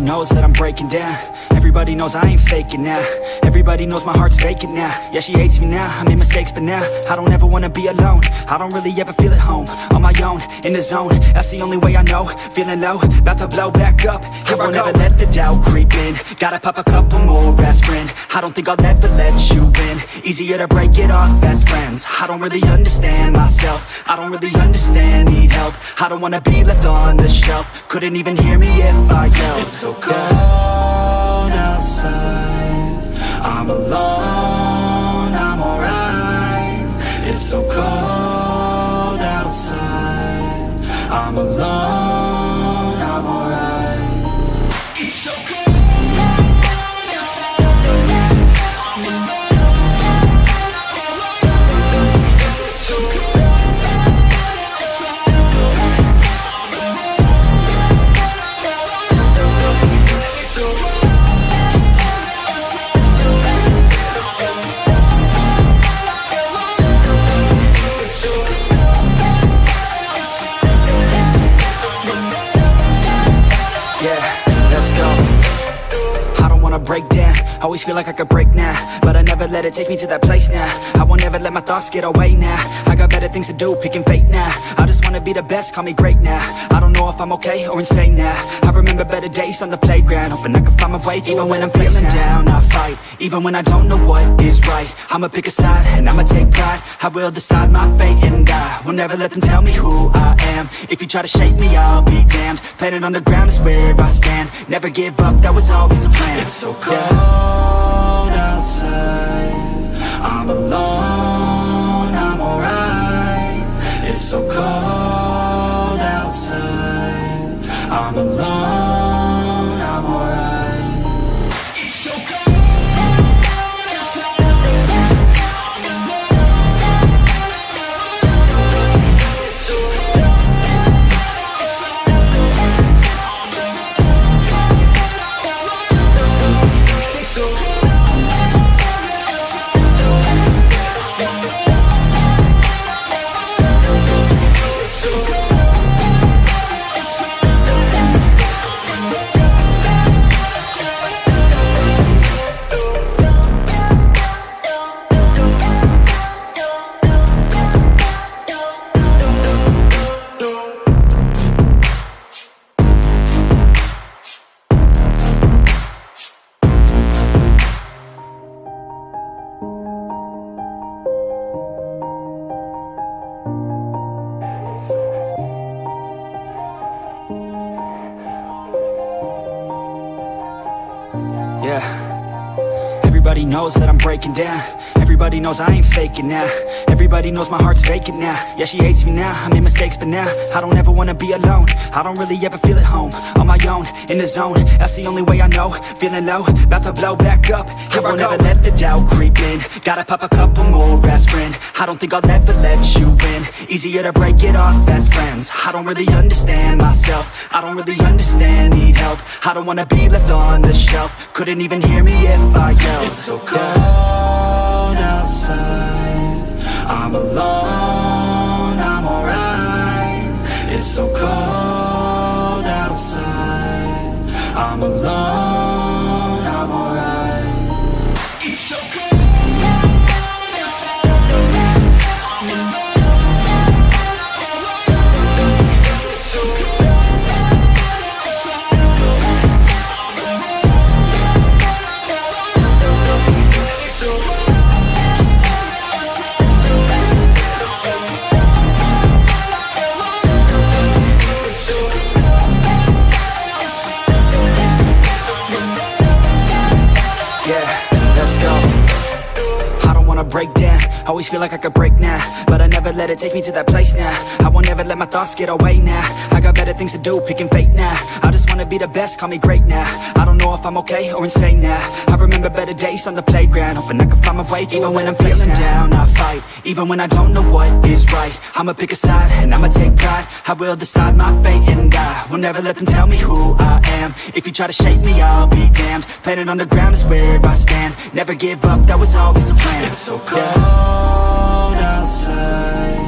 knows that I'm breaking down. Everybody knows I ain't faking now. Everybody knows my heart's vacant now. Yeah, she hates me now, I made mistakes but now I don't ever wanna be alone. I don't really ever feel at home. On my own, in the zone, that's the only way I know. Feeling low, about to blow back up. Here I won't ever let the doubt creep in. Gotta pop a couple more aspirin. I don't think I'll ever let you in. Easier to break it off as friends. I don't really understand myself. I don't really understand, need help. I don't wanna be left on the shelf. Couldn't even hear me if I yelled. It's so cold outside, I'm alone, I'm alright. It's so cold outside, I'm alone, I'm alright. It's so cold. Break down, always feel like I could break now, but I never let it take me to that place now. I won't ever let my thoughts get away now. I got better things to do, picking fate now. I just wanna be the best, call me great now. I don't know if I'm okay or insane now. I remember better days on the playground, hoping I can find my way. Even when I'm feeling down, I fight. Even when I don't know what is right, I'ma pick a side and I'ma take pride. I will decide my fate and I will never let them tell me who I am. If you try to shake me, I'll be damned. Planet on the ground is where I stand. Never give up, that was always the plan. It's so cold outside, I'm alone, I'm alright. It's so cold outside, I'm alone, I'm alright. It's so cold. Yeah, everybody knows that I'm breaking down. Everybody knows I ain't faking now. Everybody knows my heart's vacant now. Yeah, she hates me now, I made mistakes but now I don't ever wanna be alone. I don't really ever feel at home. On my own, in the zone, that's the only way I know. Feeling low, about to blow back up. Here I won't ever let the doubt creep in. Gotta pop a couple more aspirin. I don't think I'll ever let you in. Easier to break it off as friends. I don't really understand myself. I don't really understand, need help. I don't wanna be left on the shelf. Couldn't even hear me if I yelled. It's so cold outside, I'm alone, I'm alright. It's so cold outside, I'm alone, I'm alright. It's so cold. Break down, always feel like I could break now, but I never let it take me to that place now. I won't ever let my thoughts get away now. I got better things to do, picking fate now. I just wanna be the best, call me great now. I don't know if I'm okay or insane now. I remember better days on the playground, hoping I can find my way. Even when I'm feeling down, I fight. Even when I don't know what is right, I'ma pick a side and I'ma take pride. I will decide my fate and I will never let them tell me who I am. If you try to shake me, I'll be damned. Planet on the ground is where I stand. Never give up, that was always the plan. It's so cold outside,